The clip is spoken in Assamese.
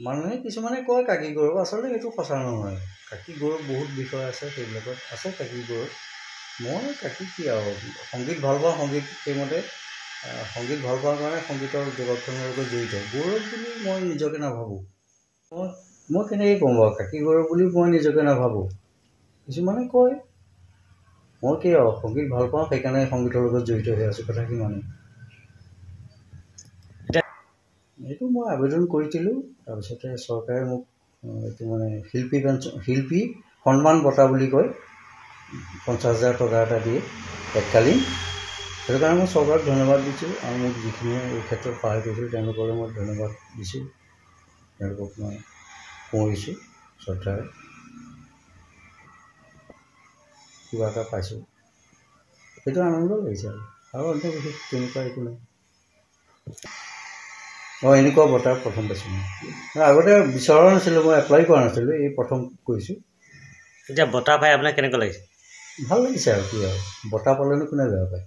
মানুহে কিছুমানে কয় কাকি গৌৰৱ, আচলতে এইটো সঁচা নহয়। কাকি গৌৰৱ বহুত বিষয় আছে, সেইবিলাকত আছে কাকি গৌৰৱ। মই কাকি কি আৰু সংগীত ভাল পাওঁ, সংগীত সেইমতে সংগীত ভাল পোৱাৰ কাৰণে সংগীতৰ জগতখনৰ লগত জড়িত। গৌৰৱ বুলি মই নিজকে নাভাবোঁ। মই কেনেকৈ ক'ম বাৰু, কাকি গৌৰৱ বুলি মই নিজকে নাভাবোঁ। কিছুমানে কয় মই কি আৰু সংগীত ভাল পাওঁ, সেইকাৰণে সংগীতৰ লগত জড়িত হৈ আছোঁ, কথা সিমানে। এইটো মই আবেদন কৰিছিলোঁ, তাৰপিছতে চৰকাৰে মোক এইটো মানে শিল্পী সন্মান বঁটা বুলি কয়, 50,000 টকা এটা দিয়ে এককালীন। সেইটো কাৰণে মই চৰকাৰক ধন্যবাদ দিছোঁ, আৰু মোক যিখিনিয়ে এই ক্ষেত্ৰত সহায় কৰিছিল তেওঁলোকলৈ মই ধন্যবাদ দিছোঁ। তেওঁলোকক মই সুঁৱৰিছোঁ শ্ৰদ্ধাৰে। কিবা এটা পাইছোঁ, সেইটো আনন্দ লাগিছে আৰু অন্য বিশেষ তেনেকুৱা একো নাই। এনেকুৱা বঁটা প্ৰথম পাইছোঁ মই। আগতে বিচৰা নাছিলোঁ, মই এপ্লাই কৰা নাছিলোঁ, এই প্ৰথম কৰিছোঁ। এতিয়া বঁটা পাই আপোনাৰ কেনেকুৱা লাগিছে? ভাল লাগিছে আৰু কি আৰু, বঁটা পালেনো কোনে বেয়া পায়।